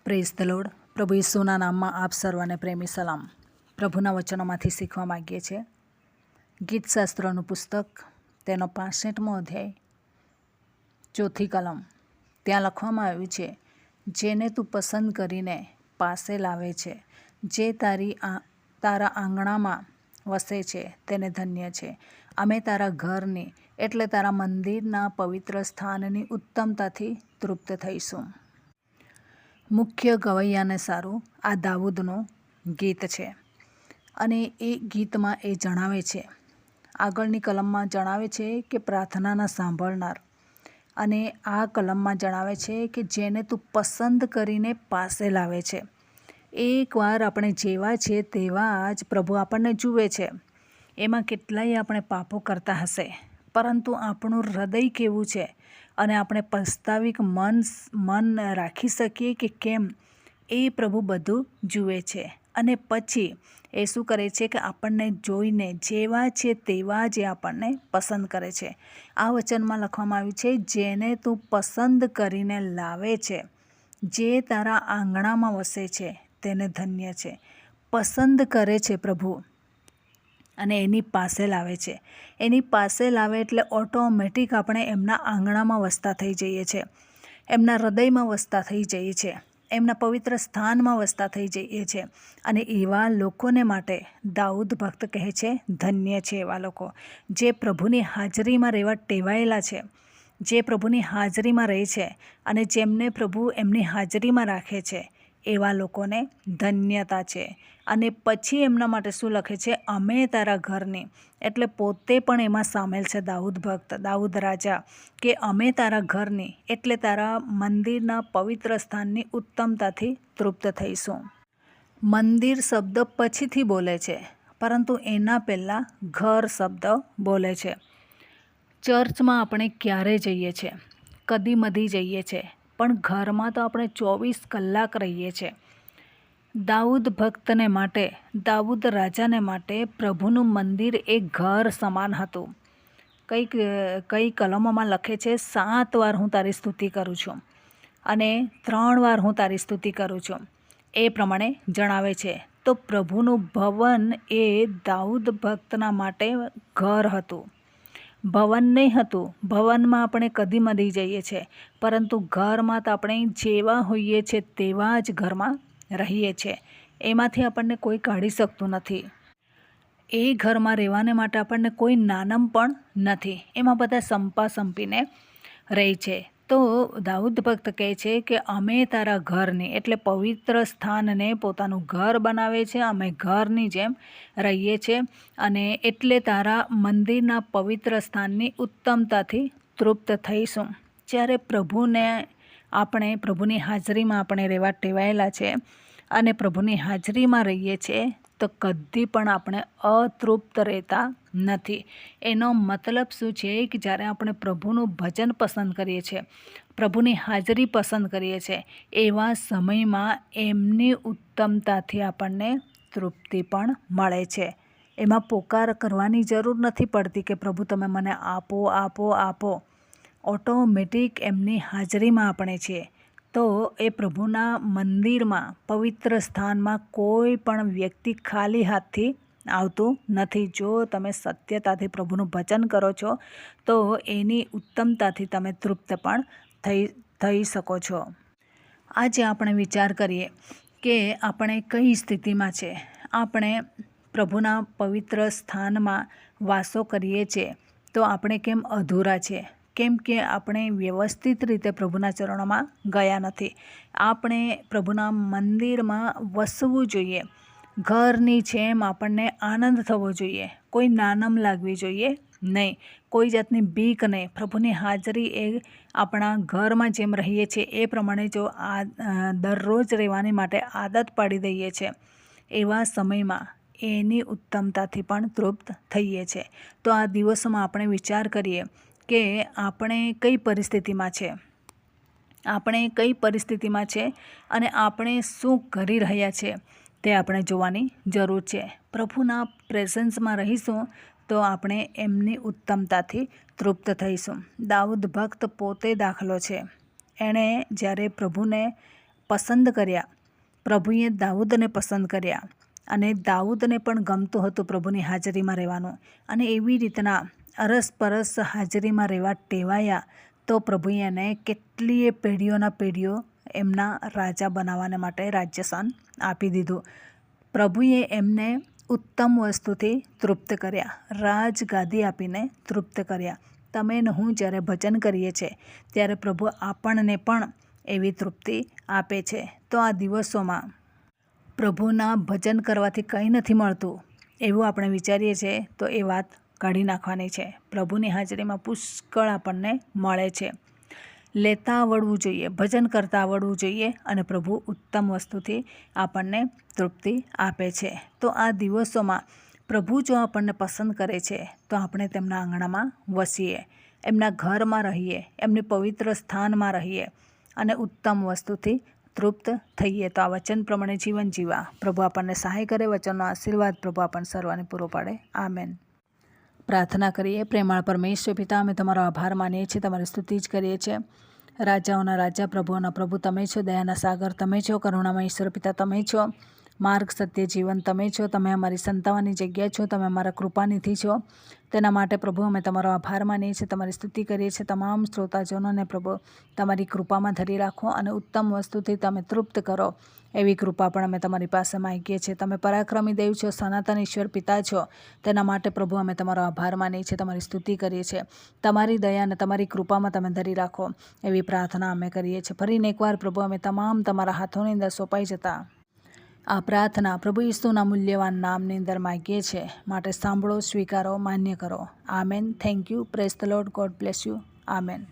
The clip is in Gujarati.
Praise the lord. પ્રભુ ઈસુના નામમાં આપ સર્વને પ્રેમી સલામ. પ્રભુના વચનોમાંથી શીખવા માગીએ છીએ. ગીતશાસ્ત્રનું પુસ્તક, તેનો 65મો અધ્યાય, 4થી કલમ. ત્યાં લખવામાં આવ્યું છે, જેને તું પસંદ કરીને પાસે લાવે છે, જે તારા આંગણામાં વસે છે, તેને ધન્ય છે. અમે તારા ઘરની એટલે તારા મંદિરના પવિત્ર સ્થાનની ઉત્તમતાથી તૃપ્ત થઈશું. મુખ્ય ગવૈયાને સારું આ દાઉદનું ગીત છે. અને એ ગીતમાં એ જણાવે છે, આગળની કલમમાં જણાવે છે કે પ્રાર્થનાના સાંભળનાર, અને આ કલમમાં જણાવે છે કે જેને તું પસંદ કરીને પાસે લાવે છે. એકવાર આપણે જેવા છે તેવા જ પ્રભુ આપણને જુએ છે. એમાં કેટલાય આપણે પાપો કરતા હશે, પરંતુ આપણું હૃદય કેવું છે અને આપણે પસ્તાવિક મન રાખી શકીએ કે કેમ, એ પ્રભુ બધું જુએ છે. અને પછી એ શું કરે છે કે આપણને જોઈને જેવા છે તેવા જ આપણને પસંદ કરે છે. આ વચનમાં લખવામાં આવ્યું છે, જેને તું પસંદ કરીને લાવે છે, જે તારા આંગણામાં વસે છે, તેને ધન્ય છે. પસંદ કરે છે પ્રભુ અને એની પાસે લાવે છે. એની પાસે લાવે એટલે ઓટોમેટિક આપણે એમના આંગણામાં વસતા થઈ જઈએ છીએ, એમના હૃદયમાં વસતા થઈ જઈએ છીએ, એમના પવિત્ર સ્થાનમાં વસતા થઈ જઈએ છીએ. અને એવા લોકોને માટે દાઉદ ભક્ત કહે છે, ધન્ય છે એવા લોકો જે પ્રભુની હાજરીમાં રહેવા ટેવાયેલા છે, જે પ્રભુની હાજરીમાં રહે છે અને જેમને પ્રભુ એમની હાજરીમાં રાખે છે, એવા લોકોને ધન્યતા છે. અને પછી એમના માટે શું લખે છે, અમે તારા ઘરની, એટલે પોતે પણ એમાં સામેલ છે દાઉદ ભક્ત, દાઉદ રાજા, કે અમે તારા ઘરની એટલે તારા મંદિરના પવિત્ર સ્થાનની ઉત્તમતાથી તૃપ્ત થઈશું. મંદિર શબ્દ પછીથી બોલે છે, પરંતુ એના પહેલાં ઘર શબ્દ બોલે છે. ચર્ચમાં આપણે ક્યારે જઈએ છીએ? કદી મધી જઈએ છીએ, પણ ઘરમાં તો આપણે 24 કલાક રહીએ છીએ. દાઉદ ભક્તને માટે, દાઉદ રાજાને માટે પ્રભુનું મંદિર એક ઘર સમાન હતું. કઈ કલમોમાં લખે છે, 7 વાર હું તારી સ્તુતિ કરું છું અને 3 વાર હું તારી સ્તુતિ કરું છું, એ પ્રમાણે જણાવે છે. તો પ્રભુનું ભવન એ દાઉદ ભક્તના માટે ઘર હતું. ભવન નહીં હતું, ભવનમાં આપણે કદી મધી જઈએ છીએ, પરંતુ ઘરમાં તો આપણે જેવા હોઈએ છીએ તેવા જ ઘરમાં રહીએ છીએ. એમાંથી આપણને કોઈ કાઢી શકતું નથી. એ ઘરમાં રહેવાને માટે આપણને કોઈ નાનમ પણ નથી. એમાં બધા સંપા સંપીને રહે છે. તો દાઉદ ભક્ત કહે છે કે અમે તારા ઘરની, એટલે પવિત્ર સ્થાનને પોતાનું ઘર બનાવે છે. અમે ઘરની જેમ રહીએ છીએ અને એટલે તારા મંદિરના પવિત્ર સ્થાનની ઉત્તમતાથી તૃપ્ત થઈશું. જ્યારે પ્રભુની હાજરીમાં આપણે રહેવા ટેવાયેલા છે અને પ્રભુની હાજરીમાં રહીએ છીએ, તો કદી પણ આપણે અતૃપ્ત રહેતા નથી. એનો મતલબ શું છે કે જ્યારે આપણે પ્રભુનું ભજન પસંદ કરીએ છીએ, પ્રભુની હાજરી પસંદ કરીએ છીએ, એવા સમયમાં એમની ઉત્તમતાથી આપણને તૃપ્તિ પણ મળે છે. એમાં પોકાર કરવાની જરૂર નથી પડતી કે પ્રભુ તમે મને આપો આપો આપો. ઓટોમેટિક એમની હાજરીમાં આપણે છીએ. તો એ પ્રભુના મંદિરમાં, પવિત્ર સ્થાનમાં કોઈ પણ વ્યક્તિ ખાલી હાથથી આવતું નથી. જો તમે સત્યતાથી પ્રભુનું ભજન કરો છો, તો એની ઉત્તમતાથી તમે તૃપ્ત પણ થઈ શકો છો. આજે આપણે વિચાર કરીએ કે આપણે કઈ સ્થિતિમાં છે. આપણે પ્રભુના પવિત્ર સ્થાનમાં વાસો કરીએ છીએ, તો આપણે કેમ અધૂરા છે? કેમ કે આપણે વ્યવસ્થિત રીતે પ્રભુના ચરણોમાં ગયા નથી. આપણે પ્રભુના મંદિરમાં વસવું જોઈએ. ઘરની જેમ આપણને આનંદ થવો જોઈએ, કોઈ નાનમ લાગવી જોઈએ નહીં, કોઈ જાતની બીક નહીં. પ્રભુની હાજરી એ આપણા ઘરમાં જેમ રહીએ છીએ એ પ્રમાણે જો દરરોજ રહેવાની માટે આદત પાડી દઈએ છીએ, એવા સમયમાં એની ઉત્તમતાથી પણ તૃપ્ત થઈએ છીએ. તો આ દિવસોમાં આપણે વિચાર કરીએ કે આપણે કઈ પરિસ્થિતિમાં છે, અને આપણે શું કરી રહ્યા છીએ તે આપણે જોવાની જરૂર છે. પ્રભુના પ્રેઝન્સમાં રહીશું તો આપણે એમની ઉત્તમતાથી તૃપ્ત થઈશું. દાઉદ ભક્ત પોતે દાખલો છે. એણે જ્યારે પ્રભુને પસંદ કર્યા. પ્રભુએ દાઉદને પસંદ કર્યા અને દાઉદને પણ ગમતું હતું પ્રભુની હાજરીમાં રહેવાનું, અને એવી રીતના અરસપરસ હાજરીમાં રહેવા ટેવાયા તો પ્રભુએ એને કેટલીય પેઢીઓના પેઢીઓ એમના રાજા બનાવવાને માટે રાજ્યશાન આપી દીધું. પ્રભુએ એમને ઉત્તમ વસ્તુથી તૃપ્ત કર્યા, રાજગાદી આપીને તૃપ્ત કર્યા. તમે ને હું જ્યારે ભજન કરીએ છીએ ત્યારે પ્રભુ આપણને પણ એવી તૃપ્તિ આપે છે. તો આ દિવસોમાં પ્રભુના ભજન કરવાથી કંઈ નથી મળતું એવું આપણે વિચારીએ છીએ તો એ વાત કાઢી નાખવાની છે. પ્રભુની હાજરીમાં પુષ્કળ આપણને મળે છે. લેતા આવડવું જોઈએ, ભજન કરતા આવડવું જોઈએ, અને પ્રભુ ઉત્તમ વસ્તુથી આપણને તૃપ્તિ આપે છે. તો આ દિવસોમાં પ્રભુ જો આપણને પસંદ કરે છે તો આપણે તેમના આંગણામાં વસીએ, એમના ઘરમાં રહીએ, એમની પવિત્ર સ્થાનમાં રહીએ અને ઉત્તમ વસ્તુથી તૃપ્ત થઈએ. તો આ વચન પ્રમાણે જીવન જીવવા પ્રભુ આપણને સહાય કરે. વચનનો આશીર્વાદ પ્રભુ આપણને સર્વને પૂરો પાડે. આમેન. પ્રાર્થના કરીએ. પ્રેમાળ પરમેશ્વર પિતા, અમે તમારો આભાર માનીએ છીએ, તમારી સ્તુતિ જ કરીએ છીએ. રાજાઓના રાજા, પ્રભુઓના પ્રભુ તમે છો, દયાના સાગર તમે છો, કરુણામય ઈશ્વર પિતા તમે છો, માર્ગ સત્ય જીવન તમે છો. તમે અમારી સંતાવાની જગ્યા છો, તમે અમારા કૃપાનિધિ છો. તેના માટે પ્રભુ અમે તમારો આભાર માનીએ છીએ, તમારી સ્તુતિ કરીએ છીએ. તમામ શ્રોતાજનોને પ્રભુ તમારી કૃપામાં ધરી રાખો અને ઉત્તમ વસ્તુથી તમે તૃપ્ત કરો એવી કૃપા પણ અમે તમારી પાસે માંગીએ છીએ. તમે પરાક્રમી દેવ છો, સનાતન ઈશ્વર પિતા છો. તેના માટે પ્રભુ અમે તમારો આભાર માનીએ છીએ, તમારી સ્તુતિ કરીએ છીએ. તમારી દયા અને તમારી કૃપામાં તમે ધરી રાખો એવી પ્રાર્થના અમે કરીએ છીએ. ફરીને એકવાર પ્રભુ અમે તમામ તમારા હાથોની અંદર સોંપાઈ જતા આ પ્રાર્થના પ્રભુ ઈસુના મૂલ્યવાન નામની અંદર માગીએ છીએ. માટે સાંભળો, સ્વીકારો, માન્ય કરો. Amen. Thank you. Praise the lord. God bless you. Amen.